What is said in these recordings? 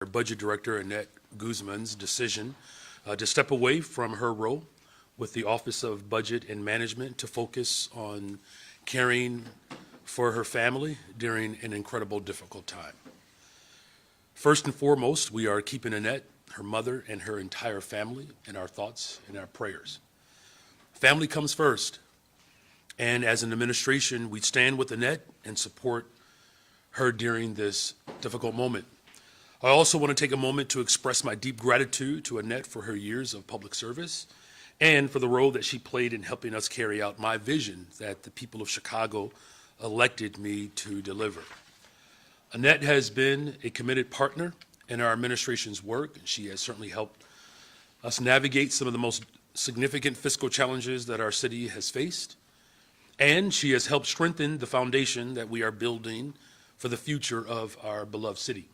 Budget Director Annette Guzman's decision to step away from her role with the Office of Budget and Management to focus on caring for her family during an incredible, difficult time. First and foremost, we are keeping Annette, her mother, and her entire family in our thoughts and our prayers. Family comes first, and as an administration, we stand with Annette and support her during this difficult moment. I also want to take a moment to express my deep gratitude to Annette for her years of public service and for the role that she played in helping us carry out my vision that the people of Chicago elected me to deliver. Annette has been a committed partner in our administration's work, and she has certainly helped us navigate some of the most significant fiscal challenges that our city has faced, and she has helped strengthen the foundation that we are building for the future of our beloved city.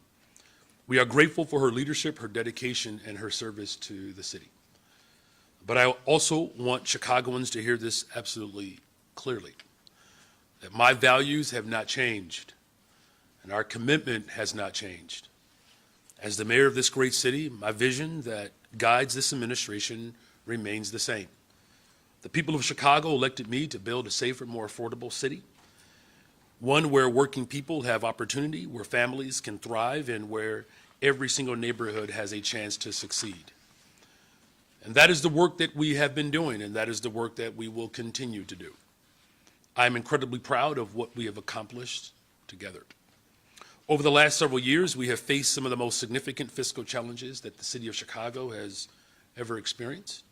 We are grateful for her leadership, her dedication, and her service to the city. But I also want Chicagoans to hear this absolutely clearly, that my values have not changed, and our commitment has not changed. As the mayor of this great city, my vision that guides this administration remains the same. The people of Chicago elected me to build a safer, more affordable city, one where working people have opportunity, where families can thrive, and where every single neighborhood has a chance to succeed. And that is the work that we have been doing, and that is the work that we will continue to do. I'm incredibly proud of what we have accomplished together. Over the last several years, we have faced some of the most significant fiscal challenges that the city of Chicago has ever experienced.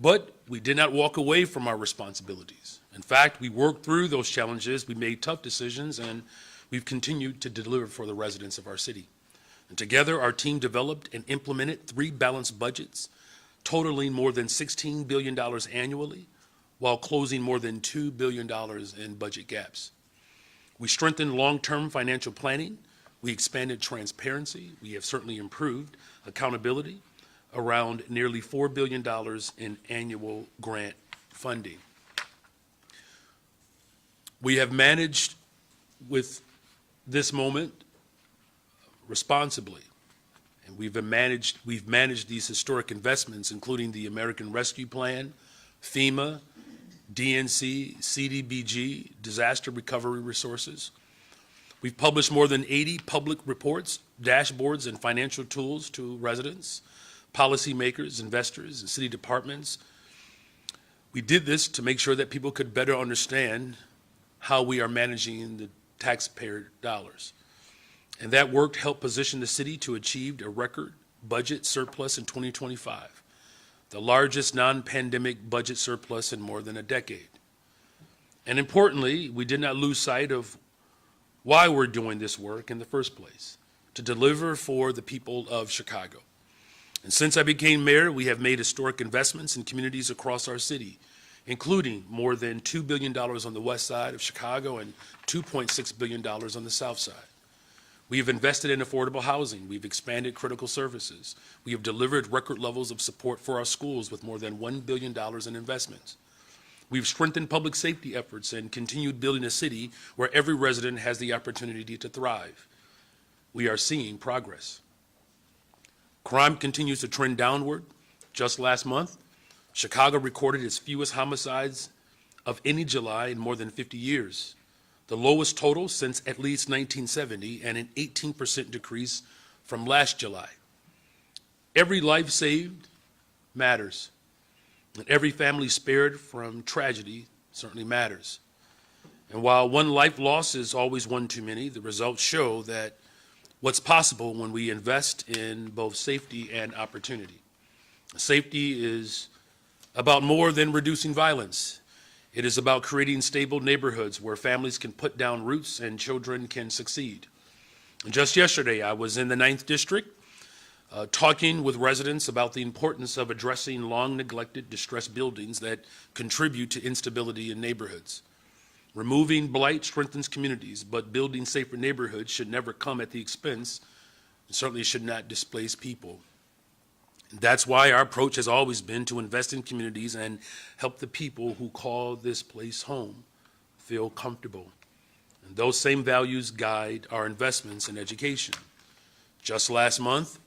But we did not walk away from our responsibilities. In fact, we worked through those challenges, we made tough decisions, and we've continued to deliver for the residents of our city. And together, our team developed and implemented 3 balanced budgets, totaling more than $16 billion annually, while closing more than $2 billion in budget gaps. We strengthened long-term financial planning, we expanded transparency, we have certainly improved accountability around nearly $4 billion in annual grant funding. We have managed with this moment responsibly, and we've managed these historic investments, including the American Rescue Plan, FEMA, DNC, CDBG, disaster recovery resources. We've published more than 80 public reports, dashboards, and financial tools to residents, policymakers, investors, and city departments. We did this to make sure that people could better understand how we are managing the taxpayer dollars. And that work helped position the city to achieve a record budget surplus in 2025, the largest non-pandemic budget surplus in more than a decade. And importantly, we did not lose sight of why we're doing this work in the first place, to deliver for the people of Chicago. And since I became mayor, we have made historic investments in communities across our city, including more than $2 billion on the west side of Chicago and $2.6 billion on the south side. We have invested in affordable housing. We've expanded critical services. We have delivered record levels of support for our schools with more than $1 billion in investments. We've strengthened public safety efforts and continued building a city where every resident has the opportunity to thrive. We are seeing progress. Crime continues to trend downward. Just last month, Chicago recorded its fewest homicides of any July in more than 50 years, the lowest total since at least 1970, and an 18% decrease from last July. Every life saved matters, and every family spared from tragedy certainly matters. And while one life lost is always one too many, the results show that what's possible when we invest in both safety and opportunity. Safety is about more than reducing violence. It is about creating stable neighborhoods where families can put down roots and children can succeed. And just yesterday, I was in the 9th District talking with residents about the importance of addressing long-neglected, distressed buildings that contribute to instability in neighborhoods. Removing blight strengthens communities, but building safer neighborhoods should never come at the expense, and certainly should not displace people. That's why our approach has always been to invest in communities and help the people who call this place home feel comfortable. And those same values guide our investments in education. Just last month,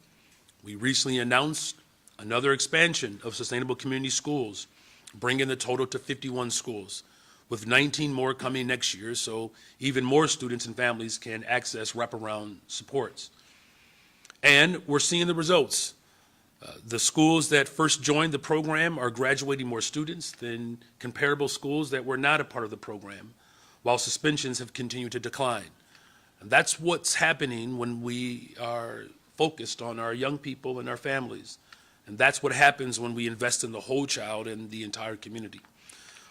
we recently announced another expansion of sustainable community schools, bringing the total to 51 schools, with 19 more coming next year, so even more students and families can access wraparound supports. And we're seeing the results. The schools that first joined the program are graduating more students than comparable schools that were not a part of the program, while suspensions have continued to decline. And that's what's happening when we are focused on our young people and our families. And that's what happens when we invest in the whole child and the entire community.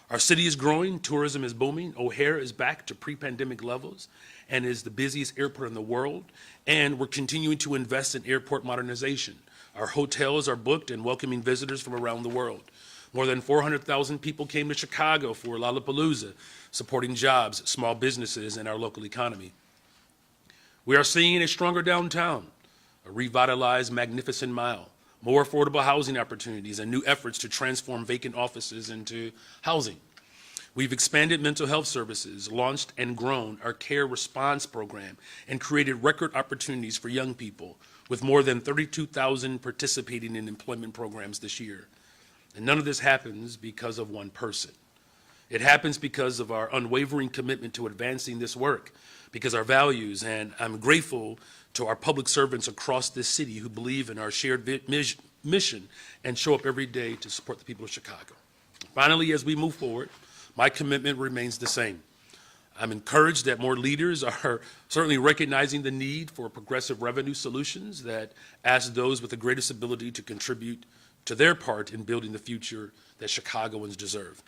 Our city is growing, tourism is booming, O'Hare is back to pre-pandemic levels and is the busiest airport in the world, and we're continuing to invest in airport modernization. Our hotels are booked and welcoming visitors from around the world. More than 400,000 people came to Chicago for Lollapalooza, supporting jobs, small businesses, and our local economy. We are seeing a stronger downtown, a revitalized Magnificent Mile, more affordable housing opportunities, and new efforts to transform vacant offices into housing. We've expanded mental health services, launched and grown our care response program, and created record opportunities for young people, with more than 32,000 participating in employment programs this year. And none of this happens because of one person. It happens because of our unwavering commitment to advancing this work, because our values, and I'm grateful to our public servants across this city who believe in our shared mission and show up every day to support the people of Chicago. Finally, as we move forward, my commitment remains the same. I'm encouraged that more leaders are certainly recognizing the need for progressive revenue solutions that ask those with the greatest ability to contribute to their part in building the future that Chicagoans deserve.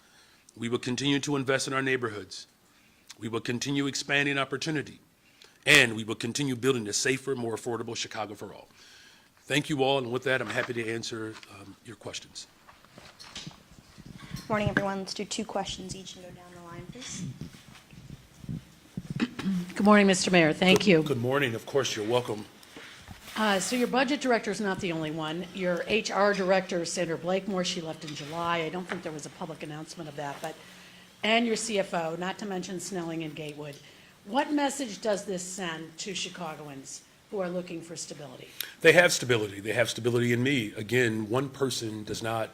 We will continue to invest in our neighborhoods. We will continue expanding opportunity, and we will continue building a safer, more affordable Chicago for all. Thank you all, and with that, I'm happy to answer your questions. Morning, everyone. Let's do 2 questions each and go down the line, please. Good morning, Mr. Mayor. Thank you. Good morning. Of course, you're welcome. So your budget director is not the only one. Your HR director, Sandra Blakemore, she left in July. I don't think there was a public announcement of that, and your CFO, not to mention Snelling and Gatewood. What message does this send to Chicagoans who are looking for stability? They have stability. They have stability in me. Again, one person does not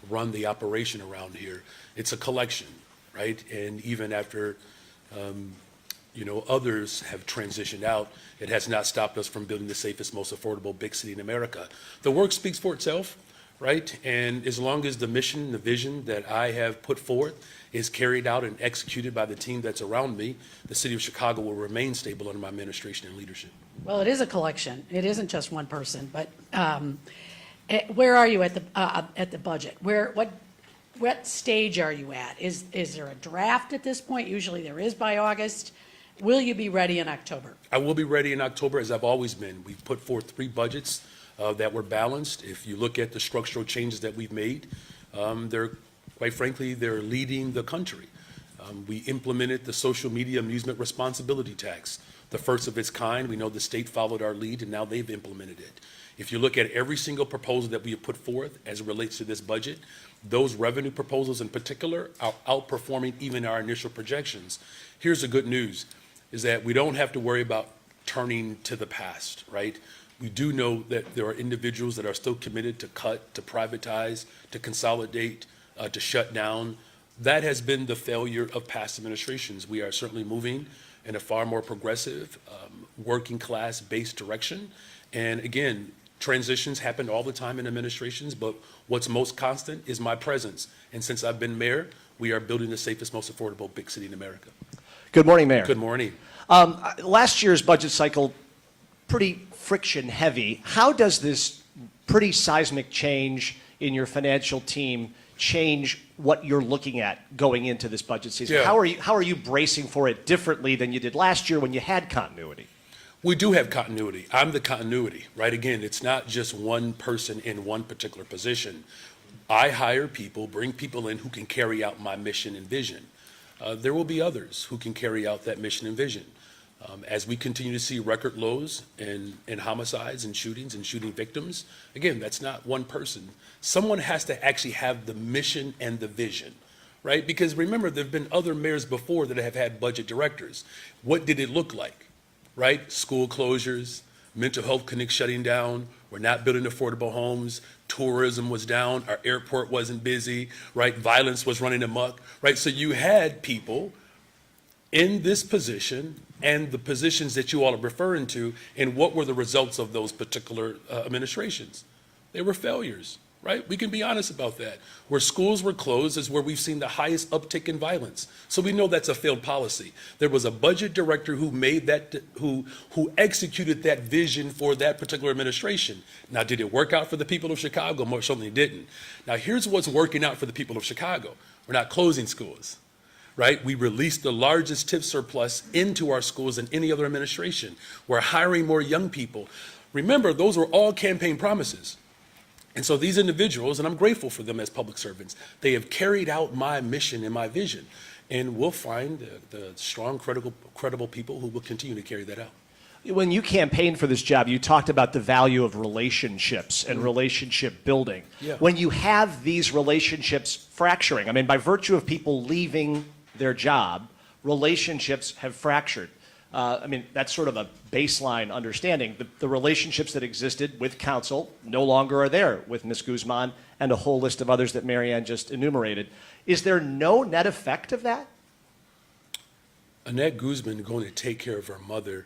run the operation around here. It's a collection, right? And even after others have transitioned out, it has not stopped us from building the safest, most affordable big city in America. The work speaks for itself, right? And as long as the mission, the vision that I have put forth is carried out and executed by the team that's around me, the city of Chicago will remain stable under my administration and leadership. Well, it is a collection. It isn't just one person, but where are you at the budget? What stage are you at? Is there a draft at this point? Usually there is by August. Will you be ready in October? I will be ready in October, as I've always been. We've put forth 3 budgets that were balanced. If you look at the structural changes that we've made, quite frankly, they're leading the country. We implemented the social media amusement responsibility tax, the first of its kind. We know the state followed our lead, and now they've implemented it. If you look at every single proposal that we have put forth as it relates to this budget, those revenue proposals in particular are outperforming even our initial projections. Here's the good news, is that we don't have to worry about turning to the past, right? We do know that there are individuals that are still committed to cut, to privatize, to consolidate, to shut down. That has been the failure of past administrations. We are certainly moving in a far more progressive, working class based direction. And again, transitions happen all the time in administrations, but what's most constant is my presence. And since I've been mayor, we are building the safest, most affordable big city in America. Good morning, Mayor. Good morning. Last year's budget cycle, pretty friction heavy. How does this pretty seismic change in your financial team change what you're looking at going into this budget season? Yeah. How are you bracing for it differently than you did last year when you had continuity? We do have continuity. I'm the continuity, right? Again, it's not just one person in one particular position. I hire people, bring people in who can carry out my mission and vision. There will be others who can carry out that mission and vision. As we continue to see record lows in homicides and shootings and shooting victims, again, that's not one person. Someone has to actually have the mission and the vision, right? Because remember, there have been other mayors before that have had budget directors. What did it look like, right? School closures, mental health clinics shutting down, we're not building affordable homes, tourism was down, our airport wasn't busy, right? Violence was running amok, right? So you had people in this position and the positions that you all are referring to, and what were the results of those particular administrations? They were failures, right? We can be honest about that. Where schools were closed is where we've seen the highest uptick in violence. So we know that's a failed policy. There was a budget director who made that, who executed that vision for that particular administration. Now, did it work out for the people of Chicago? Most certainly didn't. Now, here's what's working out for the people of Chicago. We're not closing schools. Right? We released the largest tip surplus into our schools than any other administration. We're hiring more young people. Remember, those were all campaign promises. And so these individuals, and I'm grateful for them as public servants, they have carried out my mission and my vision. And we'll find the strong, credible people who will continue to carry that out. When you campaigned for this job, you talked about the value of relationships and relationship building. Yeah. When you have these relationships fracturing, I mean, by virtue of people leaving their job, relationships have fractured. I mean, that's sort of a baseline understanding. The relationships that existed with council no longer are there with Ms. Guzman and a whole list of others that Marianne just enumerated. Is there no net effect of that? Annette Guzman going to take care of her mother,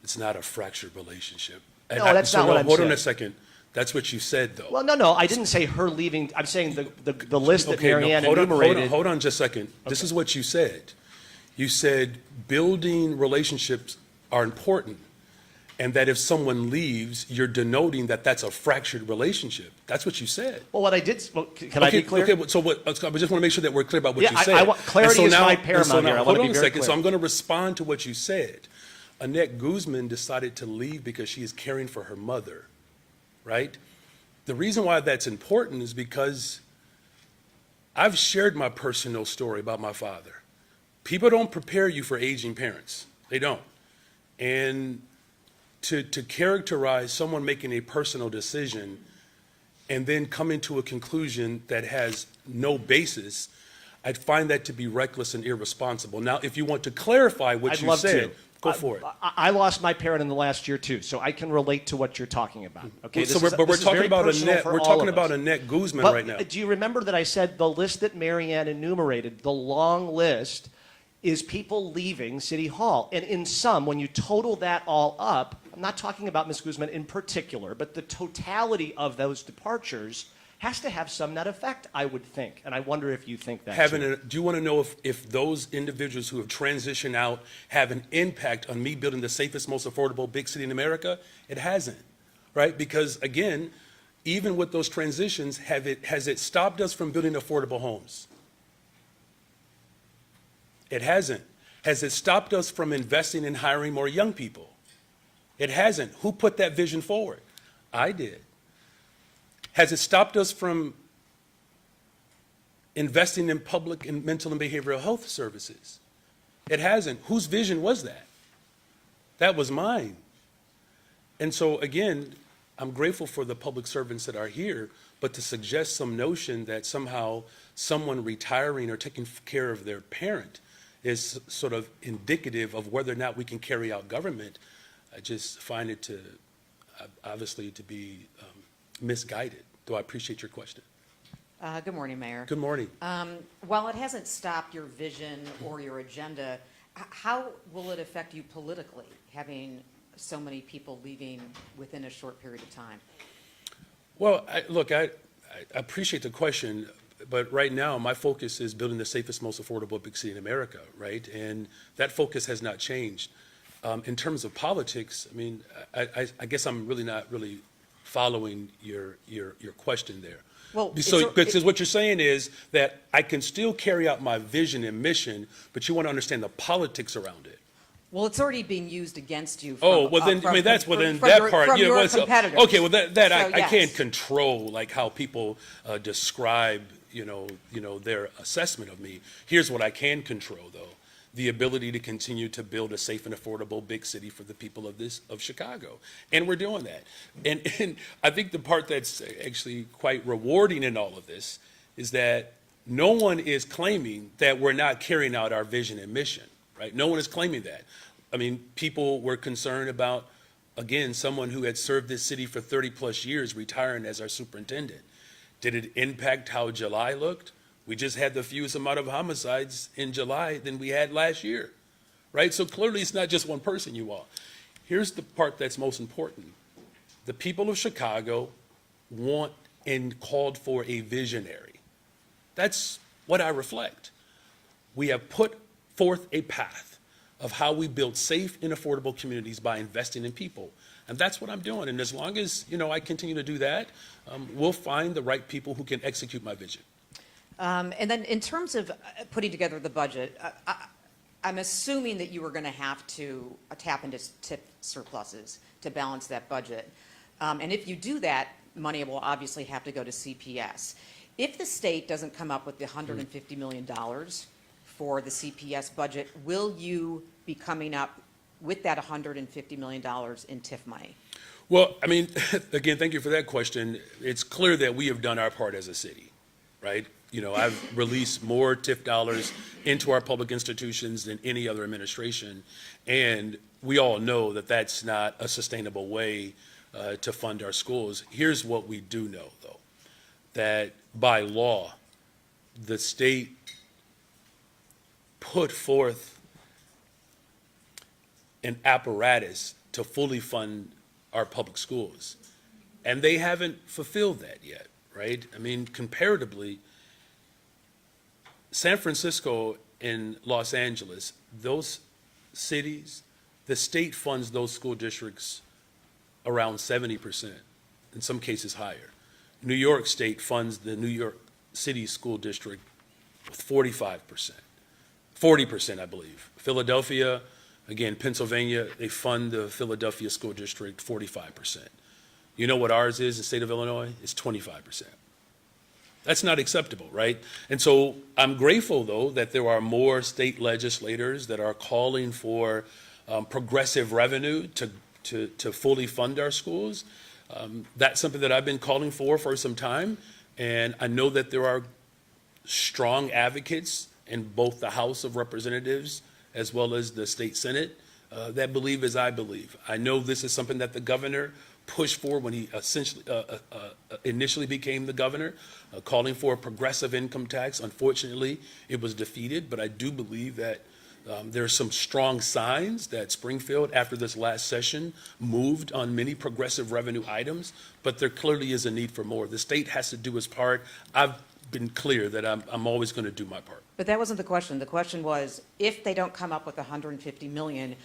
it's not a fractured relationship. And No, that's not what I'm hold on saying. a second. That's what you said, though. Well, no, I didn't say her leaving. I'm saying the list that Okay, no, Marianne hold on enumerated. just a second. This is what you said. You said building relationships are important, and that if someone leaves, you're denoting that that's a fractured relationship. That's what you said. Well, what I did, well, can I be clear? Okay, so what, I just want to make sure that we're clear about what Yeah, you I said. want- clarity And is my and paramount here. I wanna hold be on a very second. So clear. I'm going to respond to what you said. Annette Guzman decided to leave because she is caring for her mother, right? The reason why that's important is because I've shared my personal story about my father. People don't prepare you for aging parents. They don't. And to characterize someone making a personal decision and then coming to a conclusion that has no basis, I'd find that to be reckless and irresponsible. Now, if you want to clarify what I'd you love said, to. go for it. I lost my parent in the last year too, so I can relate to what you're talking about. Okay, So but we're this is talking very about personal Annette. for We're all talking of about us. Annette Guzman But right now. do you remember that I said the list that Marianne enumerated, the long list, is people leaving City Hall? And in sum, when you total that all up, I'm not talking about Ms. Guzman in particular, but the totality of those departures has to have some net effect, I would think. And I wonder if you think that too. Do you want to know if those individuals who have transitioned out have an impact on me building the safest, most affordable big city in America? It hasn't, right? Because again, even with those transitions, has it stopped us from building affordable homes? It hasn't. Has it stopped us from investing in hiring more young people? It hasn't. Who put that vision forward? I did. Has it stopped us from investing in public and mental and behavioral health services? It hasn't. Whose vision was that? That was mine. And so again, I'm grateful for the public servants that are here, but to suggest some notion that somehow someone retiring or taking care of their parent is sort of indicative of whether or not we can carry out government, I just find it to, obviously, to be misguided, though I appreciate your question. Good morning, Mayor. Good morning. While it hasn't stopped your vision or your agenda, how will it affect you politically, having so many people leaving within a short period of time? Well, look, I appreciate the question, but right now my focus is building the safest, most affordable big city in America, right? And that focus has not changed. In terms of politics, I mean, I guess I'm really not following your question there. Well, Because what you're saying is that I can still carry out my vision and mission, but you want to understand the politics around it. Well, it's already being used against you. Oh, well then, I mean, that's, well then, that part, From yeah, your well, so- competitors. okay, well, that So, I can't yes. control, like, how people describe, their assessment of me. Here's what I can control, though: the ability to continue to build a safe and affordable big city for the people of Chicago. And we're doing that. And I think the part that's actually quite rewarding in all of this is that no one is claiming that we're not carrying out our vision and mission, right? No one is claiming that. I mean, people were concerned about again, someone who had served this city for 30-plus years retiring as our superintendent. Did it impact how July looked? We just had the fewest amount of homicides in July than we had last year, right? So clearly, it's not just one person, you all. Here's the part that's most important. The people of Chicago want and called for a visionary. That's what I reflect. We have put forth a path of how we build safe and affordable communities by investing in people. And that's what I'm doing. And as long as, I continue to do that, we'll find the right people who can execute my vision. And then in terms of putting together the budget, I'm assuming that you were going to have to tap into tip surpluses to balance that budget. And if you do that, money will obviously have to go to CPS. If the state doesn't come up with the $150 million for the CPS budget, will you be coming up with that $150 million in TIF money? Well, I mean, again, thank you for that question. It's clear that we have done our part as a city, right? I've released more TIF dollars into our public institutions than any other administration. And we all know that that's not a sustainable way to fund our schools. Here's what we do know, though, that by law, the state put forth an apparatus to fully fund our public schools. And they haven't fulfilled that yet, right? I mean, comparatively, San Francisco and Los Angeles, those cities, the state funds those school districts around 70%, in some cases higher. New York State funds the New York City School District with 45%, 40%, I believe. Philadelphia, again, Pennsylvania, they fund the Philadelphia School District 45%. You know what ours is in the state of Illinois? It's 25%. That's not acceptable, right? And so I'm grateful, though, that there are more state legislators that are calling for progressive revenue to fully fund our schools. That's something that I've been calling for some time. And I know that there are strong advocates in both the House of Representatives as well as the state Senate that believe as I believe. I know this is something that the governor pushed for when he essentially initially became the governor, calling for a progressive income tax. Unfortunately, it was defeated, but I do believe that there are some strong signs that Springfield, after this last session, moved on many progressive revenue items, but there clearly is a need for more. The state has to do its part. I've been clear that I'm always going to do my part. But that wasn't the question. The question was, if they don't come up with $150 million,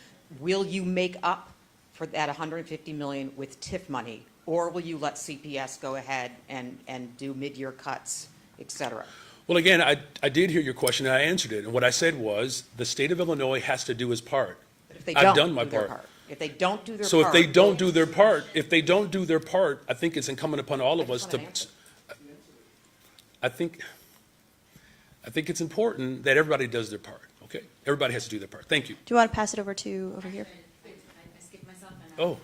will you make up for that $150 million with TIF money, or will you let CPS go ahead and do mid-year cuts, et cetera? Well, again, I did hear your question and I answered it. And what I said was the state of Illinois has to do its part. But if they I've don't done my do their part. If they don't do their So part. if they don't do their part, I think it's incumbent upon all of us I to. just want I think it's important that everybody does their part. Okay, everybody has to do their part. Thank you. Do you want to pass it over here? I skipped myself. Oh,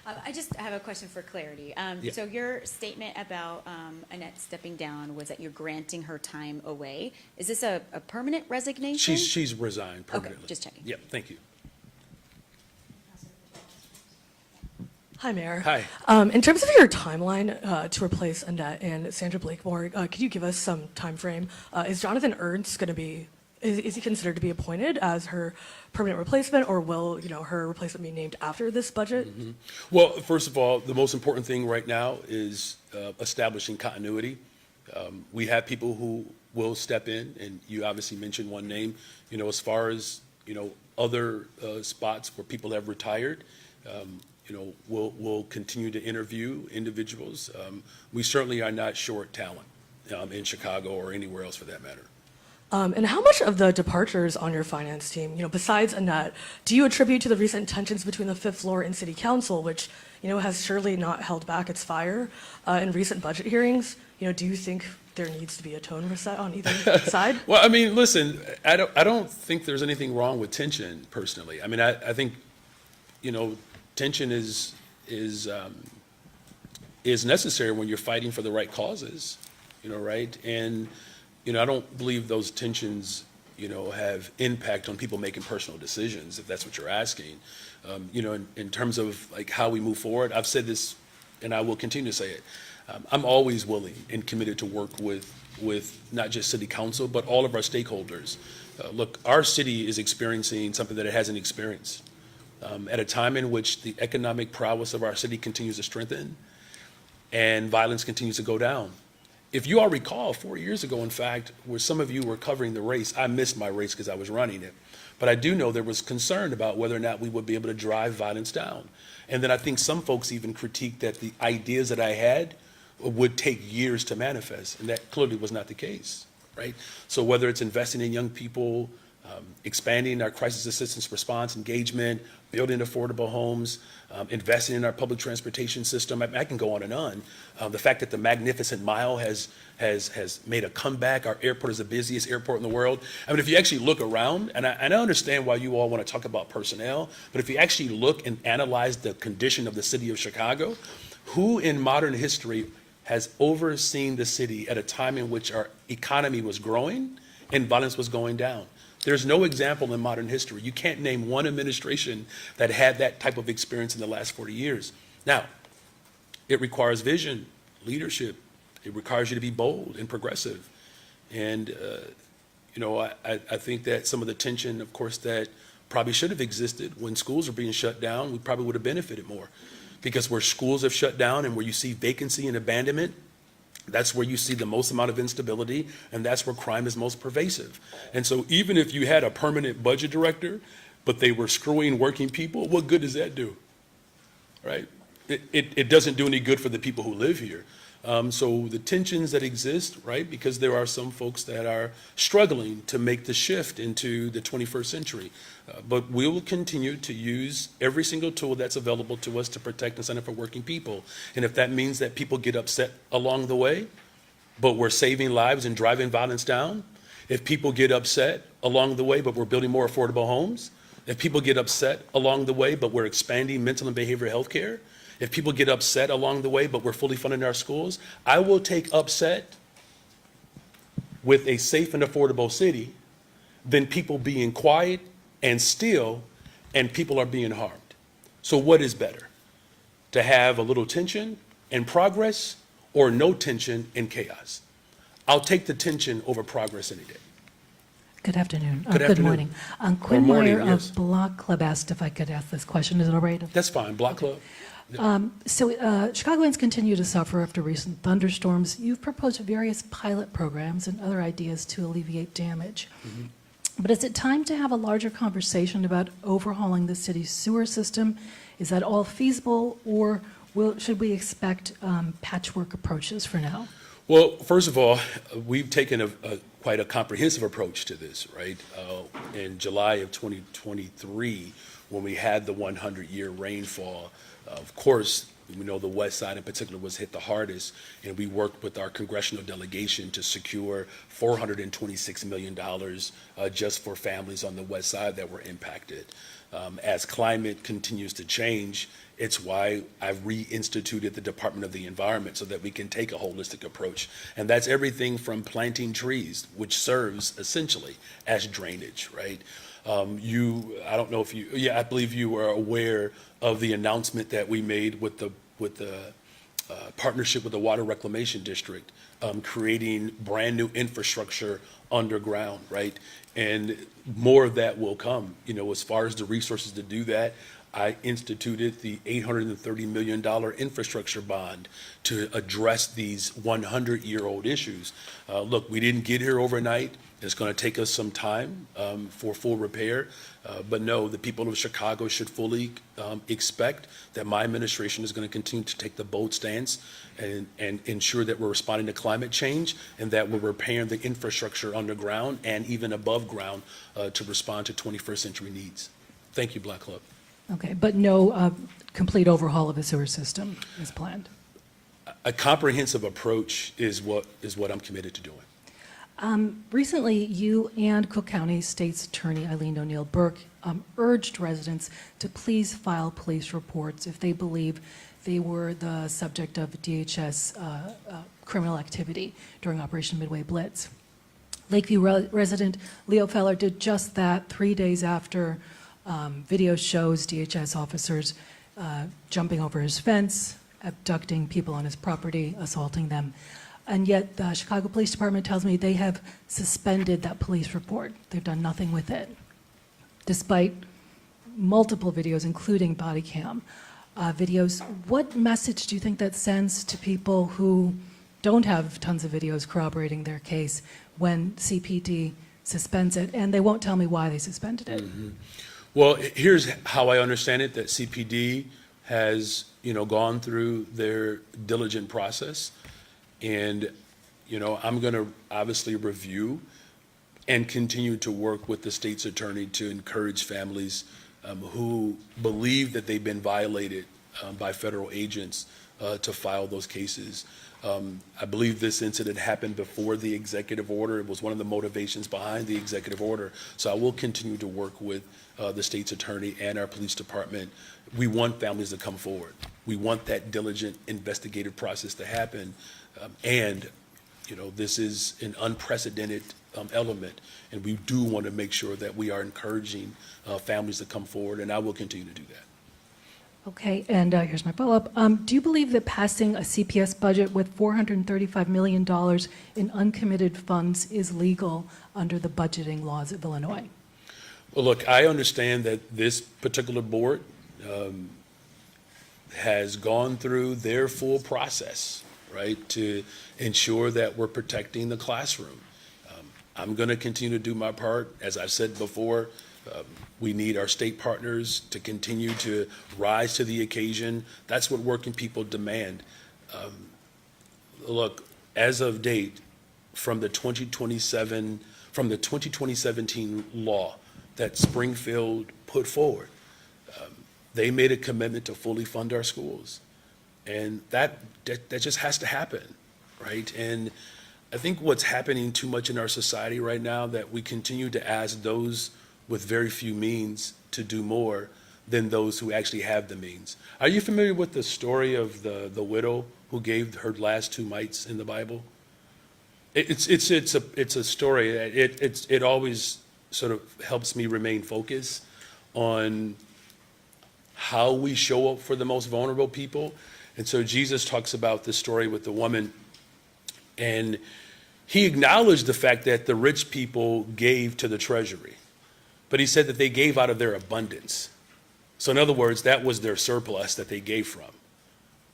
I just have a question for clarity. Yeah. So your statement about Annette stepping down was that you're granting her time away. Is this a permanent resignation? she's resigned permanently. just checking. Yep. Thank you. Hi, Mayor. Hi. In terms of your timeline to replace Annette and Sandra Blakemore, could you give us some time frame? Is Jonathan Ernst going to be, is he considered to be appointed as her permanent replacement, or will her replacement be named after this budget? Mm-hmm. Well, first of all, the most important thing right now is establishing continuity. We have people who will step in, and you obviously mentioned one name. As far as other spots where people have retired. We'll continue to interview individuals. We certainly are not short talent in Chicago or anywhere else for that matter. And how much of the departures on your finance team, besides Annette, do you attribute to the recent tensions between the fifth floor and city council, which, has surely not held back its fire in recent budget hearings? Do you think there needs to be a tone reset on either side? Well, I mean, listen, I don't think there's anything wrong with tension personally. I mean, I think, tension is necessary when you're fighting for the right causes, right? And, I don't believe those tensions have impact on people making personal decisions, if that's what you're asking. In terms of like how we move forward, I've said this and I will continue to say it. I'm always willing and committed to work with not just city council, but all of our stakeholders. Look, our city is experiencing something that it hasn't experienced. At a time in which the economic prowess of our city continues to strengthen and violence continues to go down. If you all recall, 4 years ago, in fact, where some of you were covering the race, I missed my race because I was running it. But I do know there was concern about whether or not we would be able to drive violence down. And then I think some folks even critiqued that the ideas that I had would take years to manifest, and that clearly was not the case, right? So whether it's investing in young people, expanding our crisis assistance response engagement, building affordable homes, investing in our public transportation system. I can go on and on. The fact that the Magnificent Mile has made a comeback. Our airport is the busiest airport in the world. I mean, if you actually look around, and I understand why you all want to talk about personnel, but if you actually look and analyze the condition of the city of Chicago, who in modern history has overseen the city at a time in which our economy was growing and violence was going down? There's no example in modern history. You can't name one administration that had that type of experience in the last 40 years. Now, it requires vision, leadership. It requires you to be bold and progressive. And, I think that some of the tension, of course, that probably should have existed when schools are being shut down, we probably would have benefited more. Because where schools have shut down and where you see vacancy and abandonment, that's where you see the most amount of instability, and that's where crime is most pervasive. And so even if you had a permanent budget director, but they were screwing working people, what good does that do, right? It doesn't do any good for the people who live here. So the tensions that exist, right, because there are some folks that are struggling to make the shift into the 21st century. But we will continue to use every single tool that's available to us to protect and stand up for working people. And if that means that people get upset along the way, but we're saving lives and driving violence down, if people get upset along the way, but we're building more affordable homes, if people get upset along the way, but we're expanding mental and behavioral health care, if people get upset along the way, but we're fully funding our schools, I will take upset with a safe and affordable city than people being quiet and still, and people are being harmed. So what is better? To have a little tension and progress, or no tension and chaos? I'll take the tension over progress any day. Good afternoon. Good afternoon. Morning. Quinn morning, Meyer yes. of Block Club asked if I could ask this question. Is it all right? That's fine, Block Club. Chicagoans continue to suffer after recent thunderstorms. You've proposed various pilot programs and other ideas to alleviate damage. Mm-hmm. But is it time to have a larger conversation about overhauling the city's sewer system? Is that all feasible, or should we expect patchwork approaches for now? Well, first of all, we've taken quite a comprehensive approach to this, right? In July of 2023, when we had the 100-year rainfall, of course, we know the west side in particular was hit the hardest, and we worked with our congressional delegation to secure $426 million just for families on the west side that were impacted. As climate continues to change, it's why I've reinstituted the Department of the Environment so that we can take a holistic approach. And that's everything from planting trees, which serves essentially as drainage, right? I don't know if I believe you are aware of the announcement that we made with the partnership with the Water Reclamation District, creating brand new infrastructure underground, right? And more of that will come. As far as the resources to do that, I instituted the $830 million infrastructure bond to address these 100-year-old issues. Look, we didn't get here overnight. It's going to take us some time for full repair. But no, the people of Chicago should fully expect that my administration is going to continue to take the bold stance and ensure that we're responding to climate change and that we're repairing the infrastructure underground and even above ground to respond to 21st century needs. Thank you, Black Club. Okay, but no complete overhaul of the sewer system is planned? A comprehensive approach is what I'm committed to doing. Recently, you and Cook County State's Attorney Eileen O'Neill Burke urged residents to please file police reports if they believe they were the subject of DHS criminal activity during Operation Midway Blitz. Lakeview resident Leo Feller did just that 3 days after video shows DHS officers jumping over his fence, abducting people on his property, assaulting them. And yet the Chicago Police Department tells me they have suspended that police report. They've done nothing with it, despite multiple videos, including body cam videos. What message do you think that sends to people who don't have tons of videos corroborating their case when CPD suspends it? And they won't tell me why they suspended it. Well, here's how I understand it, that CPD has, gone through their diligent process. And, I'm going to obviously review and continue to work with the state's attorney to encourage families who believe that they've been violated by federal agents to file those cases. I believe this incident happened before the executive order. It was one of the motivations behind the executive order. So I will continue to work with the state's attorney and our police department. We want families to come forward. We want that diligent investigative process to happen. This is an unprecedented element, and we do want to make sure that we are encouraging families to come forward, and I will continue to do that. Okay, and here's my follow-up. Do you believe that passing a CPS budget with $435 million in uncommitted funds is legal under the budgeting laws of Illinois? Well, look, I understand that this particular board has gone through their full process, right, to ensure that we're protecting the classroom. I'm going to continue to do my part. As I've said before, we need our state partners to continue to rise to the occasion. That's what working people demand. Look, as of date, from the 2017 law that Springfield put forward, they made a commitment to fully fund our schools. And that just has to happen, right? And I think what's happening too much in our society right now, that we continue to ask those with very few means to do more than those who actually have the means. Are you familiar with the story of the widow who gave her last 2 mites in the Bible? It's a story. It always sort of helps me remain focused on how we show up for the most vulnerable people. And so Jesus talks about this story with the woman, and he acknowledged the fact that the rich people gave to the treasury, but he said that they gave out of their abundance. So in other words, that was their surplus that they gave from.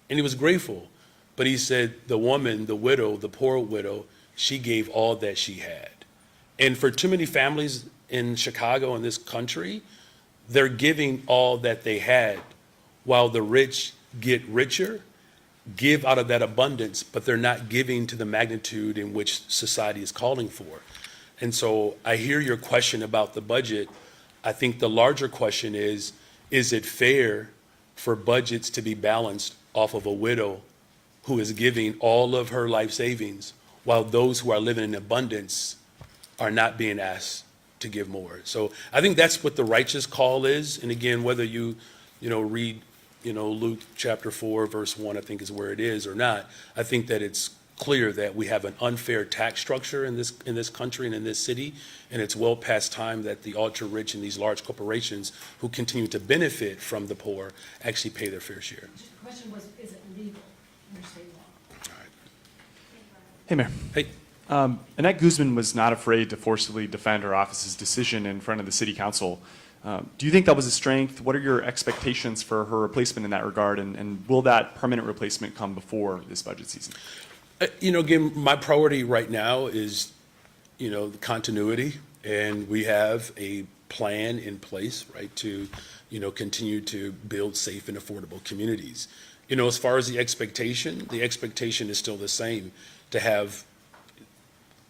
And he was grateful, but he said the woman, the widow, the poor widow, she gave all that she had. And for too many families in Chicago and this country, they're giving all that they had, while the rich get richer, give out of that abundance, but they're not giving to the magnitude in which society is calling for. And so I hear your question about the budget. I think the larger question is it fair for budgets to be balanced off of a widow who is giving all of her life savings, while those who are living in abundance are not being asked to give more? So I think that's what the righteous call is. And again, whether you read Luke chapter 4, verse 1, I think is where it is, or not, I think that it's clear that we have an unfair tax structure in this country and in this city, and it's well past time that the ultra-rich and these large corporations who continue to benefit from the poor actually pay their fair share. The question was, is it legal under state law? All right. Hey, Mayor. Hey. Annette Guzman was not afraid to forcibly defend her office's decision in front of the city council. Do you think that was a strength? What are your expectations for her replacement in that regard? And will that permanent replacement come before this budget season? Again, my priority right now is, the continuity, and we have a plan in place, right, to, continue to build safe and affordable communities. As far as the expectation is still the same, to have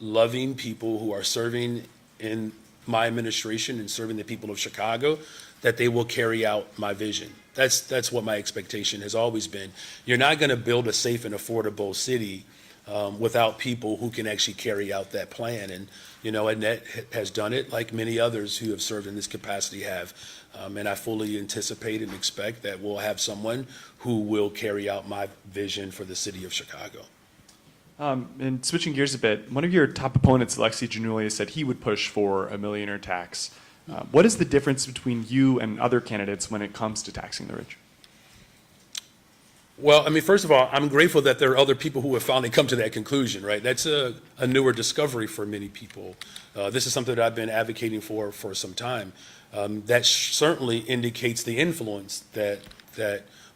loving people who are serving in my administration and serving the people of Chicago, that they will carry out my vision. That's what my expectation has always been. You're not going to build a safe and affordable city without people who can actually carry out that plan. And, Annette has done it, like many others who have served in this capacity have. And I fully anticipate and expect that we'll have someone who will carry out my vision for the city of Chicago. And switching gears a bit, one of your top opponents, Alexi Giannulli, said he would push for a millionaire tax. What is the difference between you and other candidates when it comes to taxing the rich? Well, I mean, first of all, I'm grateful that there are other people who have finally come to that conclusion, right? That's a newer discovery for many people. This is something that I've been advocating for some time. That certainly indicates the influence that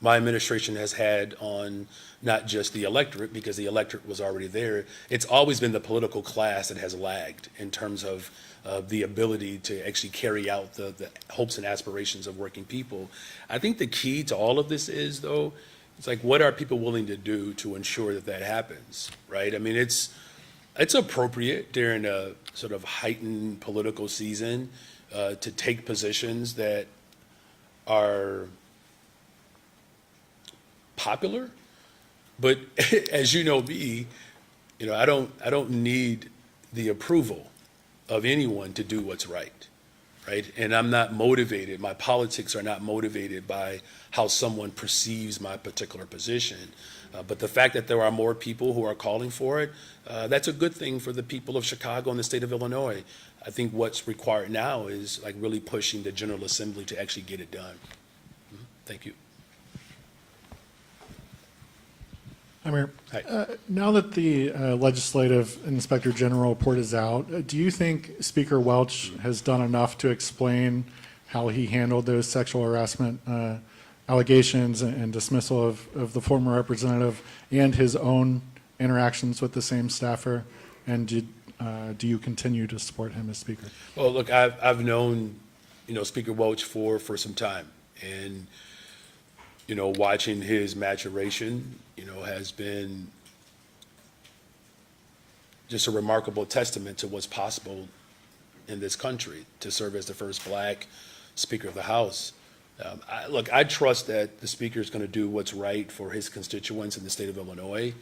my administration has had on not just the electorate, because the electorate was already there. It's always been the political class that has lagged in terms of the ability to actually carry out the hopes and aspirations of working people. I think the key to all of this is, though, it's like, what are people willing to do to ensure that that happens, right? I mean, it's appropriate during a sort of heightened political season to take positions that are popular, but as you know me, I don't need the approval of anyone to do what's right, right? And I'm not motivated. My politics are not motivated by how someone perceives my particular position. But the fact that there are more people who are calling for it, that's a good thing for the people of Chicago and the state of Illinois. I think what's required now is like really pushing the General Assembly to actually get it done. Thank you. Hi, Mayor. Hi. Now that the legislative inspector general report is out, do you think Speaker Welch has done enough to explain how he handled those sexual harassment allegations and dismissal of the former representative and his own interactions with the same staffer? And do you continue to support him as Speaker? Well, look, I've known, Speaker Welch for some time, and watching his maturation, has been just a remarkable testament to what's possible in this country to serve as the first black Speaker of the House. I trust that the Speaker is going to do what's right for his constituents in the state of Illinois.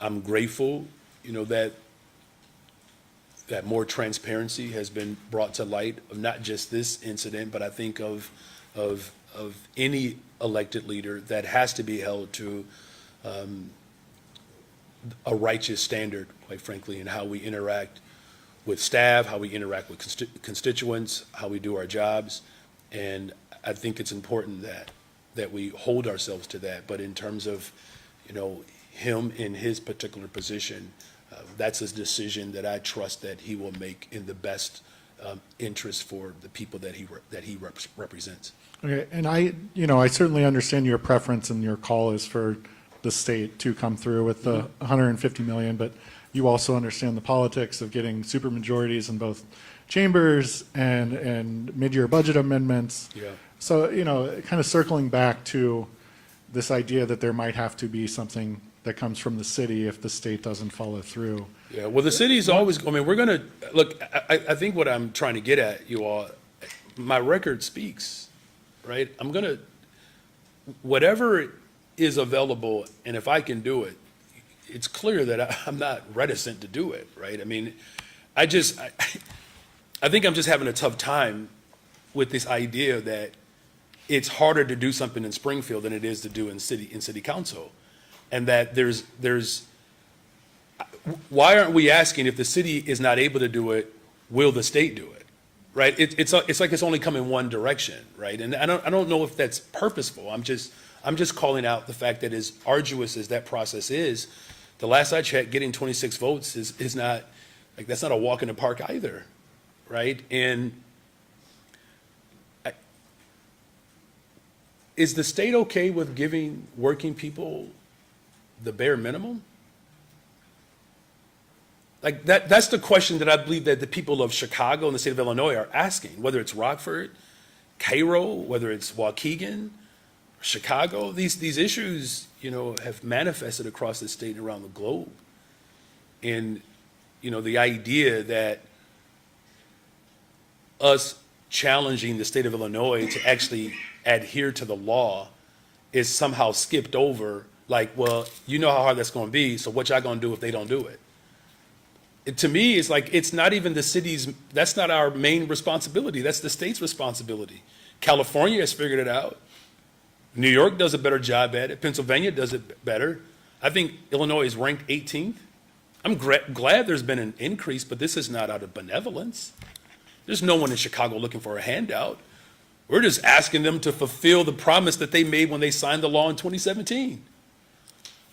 I'm grateful, that more transparency has been brought to light of not just this incident, but I think of any elected leader that has to be held to a righteous standard, quite frankly, in how we interact with staff, how we interact with constituents, how we do our jobs. And I think it's important that we hold ourselves to that. But in terms of, him in his particular position, that's a decision that I trust that he will make in the best interest for the people that he represents. Okay, and I certainly understand your preference and your call is for the state to come through with the 150 million, but you also understand the politics of getting supermajorities in both chambers and mid-year budget amendments. Yeah. So, kind of circling back to this idea that there might have to be something that comes from the city if the state doesn't follow through. Yeah, well, the city's always, we're going to, look, I think what I'm trying to get at, you all, my record speaks, right? I'm going to, whatever is available, and if I can do it, it's clear that I'm not reticent to do it, right? I mean, I think I'm just having a tough time with this idea that it's harder to do something in Springfield than it is to do in city council. And that why aren't we asking, if the city is not able to do it, will the state do it, right? It's like it's only come in one direction, right? And I don't know if that's purposeful. I'm just calling out the fact that as arduous as that process is, the last I checked, getting 26 votes is not, like, that's not a walk in the park either, right? And is the state okay with giving working people the bare minimum? Like, that's the question that I believe that the people of Chicago and the state of Illinois are asking, whether it's Rockford, Cairo, whether it's Waukegan, Chicago. These issues, have manifested across the state and around the globe. And, the idea that us challenging the state of Illinois to actually adhere to the law is somehow skipped over, like, well, you know how hard that's going to be, so what y'all going to do if they don't do it? To me, it's like, it's not even the city's, that's not our main responsibility. That's the state's responsibility. California has figured it out. New York does a better job at it. Pennsylvania does it better. I think Illinois is ranked 18th. I'm glad there's been an increase, but this is not out of benevolence. There's no one in Chicago looking for a handout. We're just asking them to fulfill the promise that they made when they signed the law in 2017.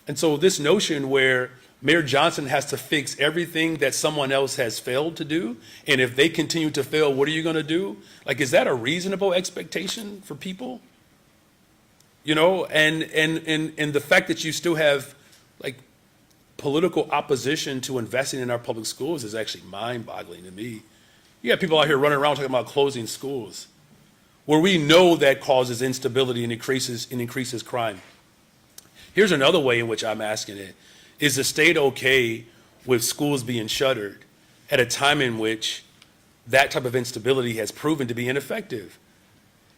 And so this notion where Mayor Johnson has to fix everything that someone else has failed to do, and if they continue to fail, what are you going to do? Like, is that a reasonable expectation for people? You know, and the fact that you still have, like, political opposition to investing in our public schools is actually mind-boggling to me. You got people out here running around talking about closing schools, where we know that causes instability and increases crime. Here's another way in which I'm asking it. Is the state okay with schools being shuttered at a time in which that type of instability has proven to be ineffective?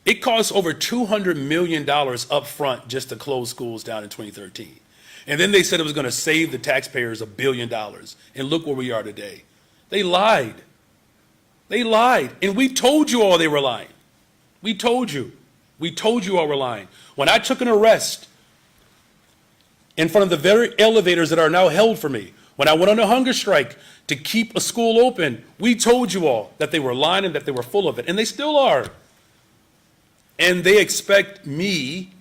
It costs over $200 million up front just to close schools down in 2013. And then they said it was going to save the taxpayers $1 billion. And look where we are today. They lied. They lied. And we told you all they were lying. We told you. We told you all were lying. When I took an arrest in front of the very elevators that are now held for me, when I went on a hunger strike to keep a school open, we told you all that they were lying and that they were full of it. And they still are. And they expect me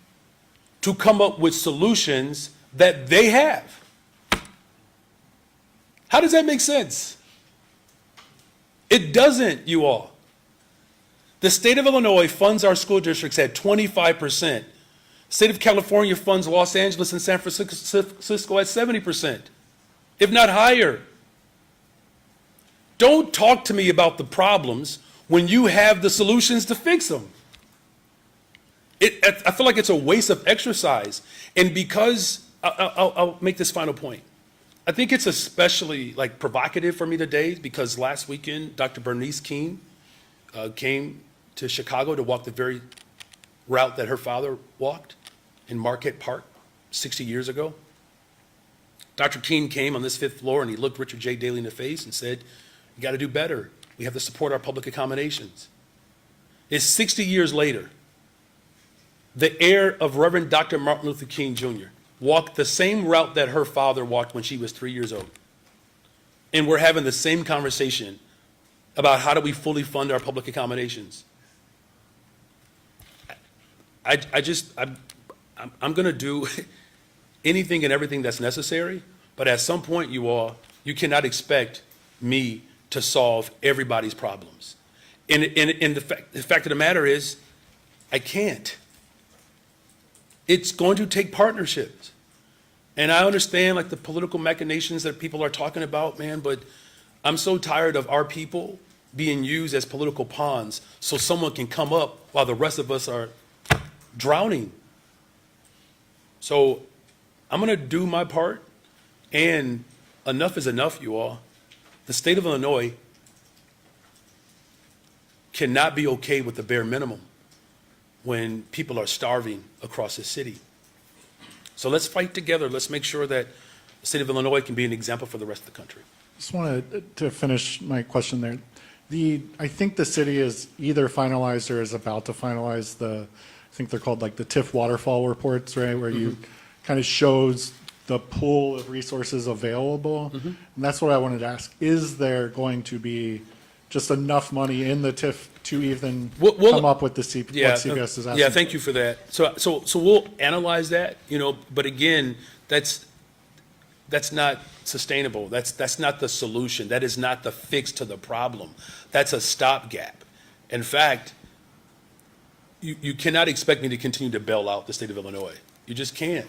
to come up with solutions that they have. How does that make sense? It doesn't, you all. The state of Illinois funds our school districts at 25%. State of California funds Los Angeles and San Francisco at 70%, if not higher. Don't talk to me about the problems when you have the solutions to fix them. I feel like it's a waste of exercise. And because, I'll make this final point. I think it's especially like provocative for me today because last weekend, Dr. Bernice King came to Chicago to walk the very route that her father walked in Marquette Park 60 years ago. Dr. King came on this 5th floor and he looked Richard J. Daley in the face and said, "You got to do better. We have to support our public accommodations." It's 60 years later. The heir of Reverend Dr. Martin Luther King Jr. walked the same route that her father walked when she was 3 years old. And we're having the same conversation about how do we fully fund our public accommodations. I'm going to do anything and everything that's necessary, but at some point, you cannot expect me to solve everybody's problems. And the fact of the matter is, I can't. It's going to take partnerships. And I understand like the political machinations that people are talking about, man, but I'm so tired of our people being used as political pawns so someone can come up while the rest of us are drowning. So I'm going to do my part, and enough is enough, you all. The state of Illinois cannot be okay with the bare minimum when people are starving across the city. So let's fight together. Let's make sure that the state of Illinois can be an example for the rest of the country. Just wanted to finish my question there. I think the city is either finalized or is about to finalize I think they're called like the TIF waterfall reports, right? Where you kind of shows the pool of resources available. And that's what I wanted to ask. Is there going to be just enough money in the TIF to even come up with what CBS is asking? Yeah, thank you for that. So we'll analyze that, but again, that's not sustainable. That's not the solution. That is not the fix to the problem. That's a stopgap. In fact, you cannot expect me to continue to bail out the state of Illinois. You just can't.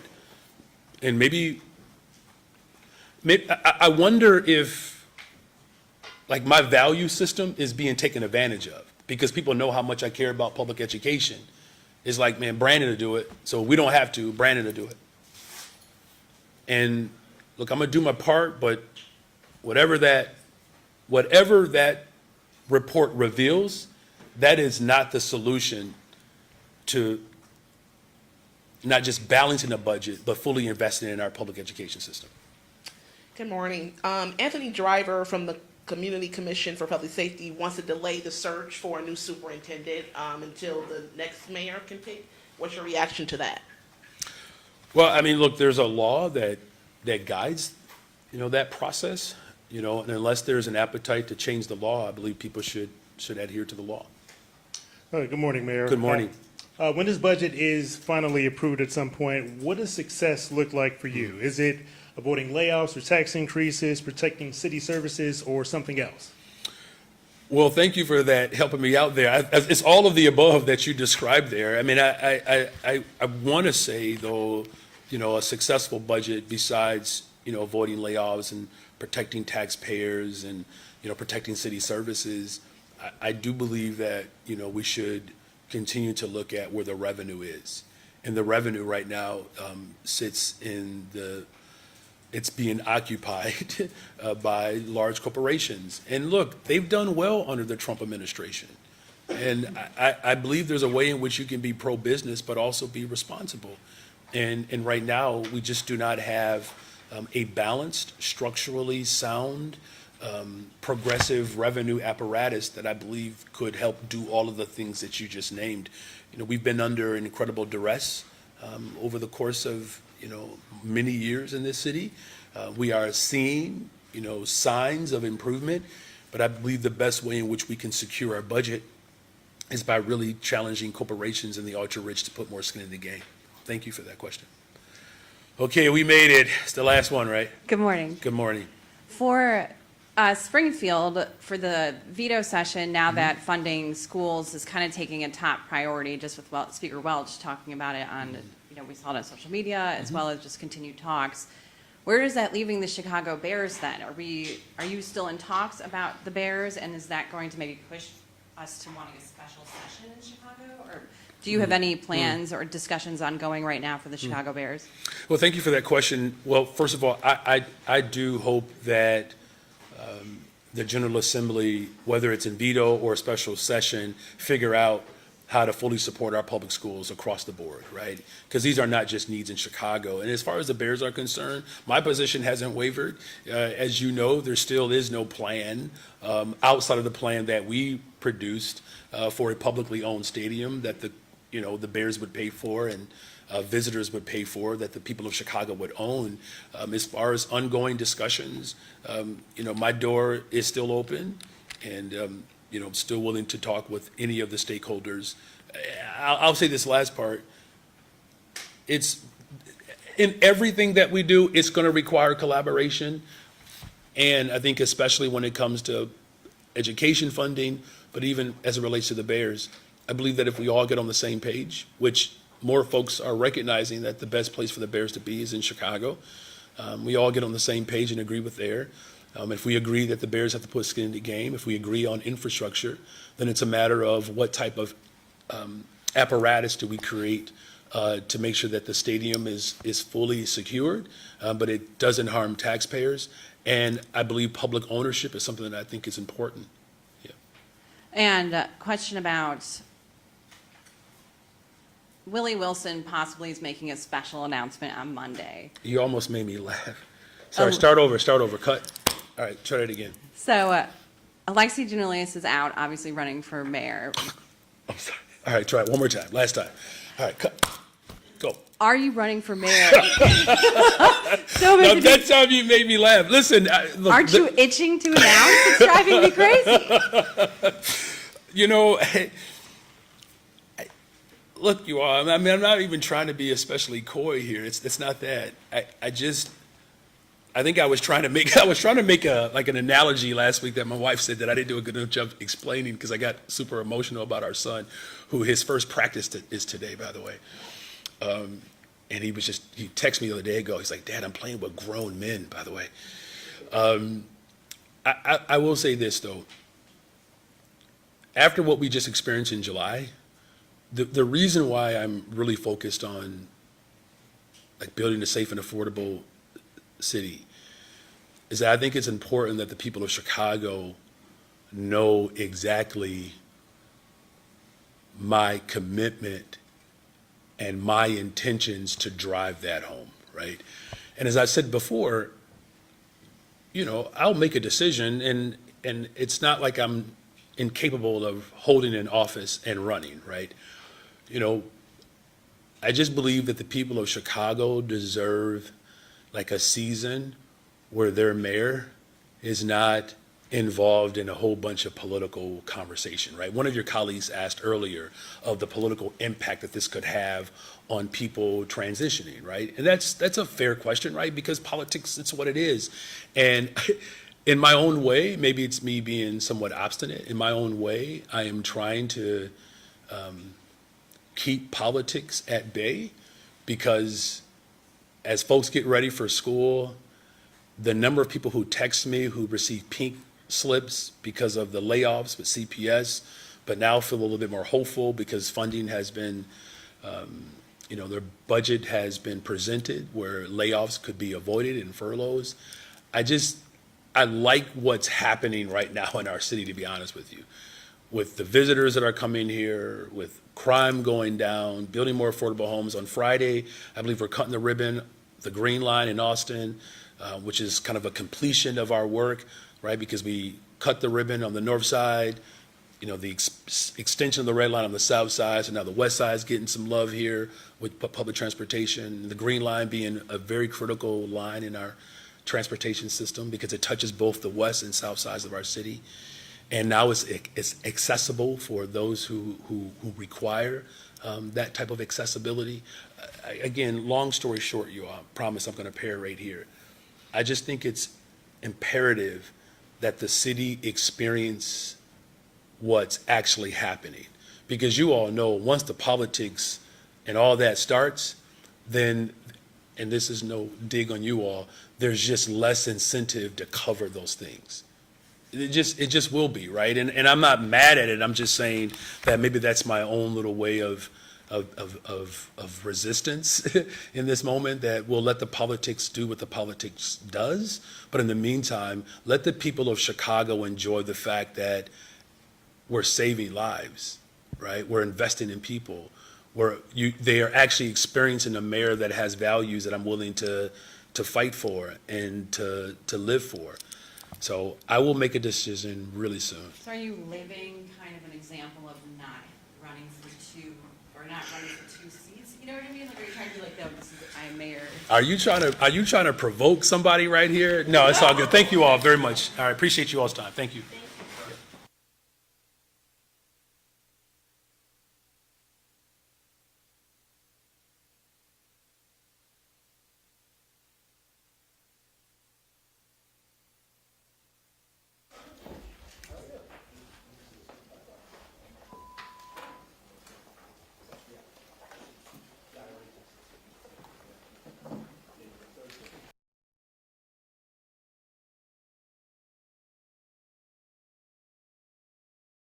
And maybe I wonder if like my value system is being taken advantage of because people know how much I care about public education. It's like, man, Brandon will do it, so we don't have to. Brandon will do it. And look, I'm gonna do my part, but whatever that report reveals, that is not the solution to not just balancing the budget, but fully investing in our public education system. Good morning. Anthony Driver from the Community Commission for Public Safety wants to delay the search for a new superintendent until the next mayor can pick. What's your reaction to that? Well, I mean, look, there's a law that guides, that process, and unless there's an appetite to change the law, I believe people should adhere to the law. Good morning, Mayor. Good morning. When this budget is finally approved at some point, what does success look like for you? Is it avoiding layoffs or tax increases, protecting city services, or something else? Well, thank you for that, helping me out there. It's all of the above that you described there. I mean, I want to say, though, a successful budget besides, avoiding layoffs and protecting taxpayers and, protecting city services, I do believe that, we should continue to look at where the revenue is. And the revenue right now sits in it's being occupied by large corporations. And look, they've done well under the Trump administration. And I believe there's a way in which you can be pro-business, but also be responsible. And right now, we just do not have a balanced, structurally sound, progressive revenue apparatus that I believe could help do all of the things that you just named. We've been under an incredible duress over the course of many years in this city. We are seeing, signs of improvement, but I believe the best way in which we can secure our budget is by really challenging corporations in the ultra-rich to put more skin in the game. Thank you for that question. Okay, we made it. It's the last one, right? Good morning. Good morning. For Springfield, for the veto session, now that funding schools is kind of taking a top priority, just with Speaker Welch talking about it on, we saw it on social media, as well as just continued talks. Where is that leaving the Chicago Bears then? Are you still in talks about the Bears, and is that going to maybe push us to wanting a special session in Chicago? Or do you have any plans or discussions ongoing right now for the Chicago Bears? Well, thank you for that question. Well, first of all, I do hope that the General Assembly, whether it's in veto or a special session, figure out how to fully support our public schools across the board, right? Because these are not just needs in Chicago. And as far as the Bears are concerned, my position hasn't wavered. As you know, there still is no plan outside of the plan that we produced for a publicly owned stadium that the Bears would pay for and visitors would pay for, that the people of Chicago would own. As far as ongoing discussions, my door is still open, and I'm still willing to talk with any of the stakeholders. I'll say this last part. It's in everything that we do, it's going to require collaboration. And I think especially when it comes to education funding, but even as it relates to the Bears, I believe that if we all get on the same page, which more folks are recognizing that the best place for the Bears to be is in Chicago, we all get on the same page and agree with there. If we agree that the Bears have to put skin in the game, if we agree on infrastructure, then it's a matter of what type of apparatus do we create to make sure that the stadium is fully secured, but it doesn't harm taxpayers. And I believe public ownership is something that I think is important. Yeah. And a question about Willie Wilson possibly is making a special announcement on Monday. You almost made me laugh. Sorry, start over, cut. All right, try it again. So Alexi Giannoulias is out, obviously running for mayor. I'm sorry. All right, try it one more time. Last time. All right, cut. Go. Are you running for mayor? Now, that time you made me laugh. Listen. Look, Aren't you itching to announce? It's driving me crazy. Look, you all, I mean, I'm not even trying to be especially coy here. It's not that. I think I was trying to make an analogy last week that my wife said that I didn't do a good enough job explaining because I got super emotional about our son, who his first practice is today, by the way. And he texted me the other day ago. He's like, Dad, I'm playing with grown men, by the way. I will say this, though. After what we just experienced in July, the reason why I'm really focused on building a safe and affordable city is that I think it's important that the people of Chicago know exactly my commitment and my intentions to drive that home, right? And as I said before, I'll make a decision, and it's not like I'm incapable of holding an office and running, right? I just believe that the people of Chicago deserve like a season where their mayor is not involved in a whole bunch of political conversation, right? One of your colleagues asked earlier of the political impact that this could have on people transitioning, right? And that's a fair question, right? Because politics, it's what it is. And in my own way, maybe it's me being somewhat obstinate, in my own way, I am trying to keep politics at bay, because as folks get ready for school, the number of people who text me who receive pink slips because of the layoffs with CPS, but now feel a little bit more hopeful because funding has been, their budget has been presented where layoffs could be avoided and furloughs. I like what's happening right now in our city, to be honest with you. With the visitors that are coming here, with crime going down, building more affordable homes. On Friday, I believe we're cutting the ribbon, the Green Line in Austin, which is kind of a completion of our work, right? Because we cut the ribbon on the north side, the extension of the red line on the south side, so now the west side is getting some love here with public transportation. The Green Line being a very critical line in our transportation system because it touches both the west and south sides of our city. And now it's accessible for those who require that type of accessibility. Again, long story short, you all, promise I'm going to parrot here. I just think it's imperative that the city experience what's actually happening. Because you all know, once the politics and all that starts, then, and this is no dig on you all, there's just less incentive to cover those things. It just will be, right? And I'm not mad at it. I'm just saying that maybe that's my own little way of resistance in this moment, that we'll let the politics do what the politics does. But in the meantime, let the people of Chicago enjoy the fact that we're saving lives, right? We're investing in people. They are actually experiencing a mayor that has values that I'm willing to fight for and to live for. So I will make a decision really soon. So are you living kind of an example of not running for two, or not running for two seats? You know what I mean? Like, are you trying to be like, no, I'm mayor? Are you trying to provoke somebody right here? No, it's all good. Thank you all very much. I appreciate you all's time. Thank you.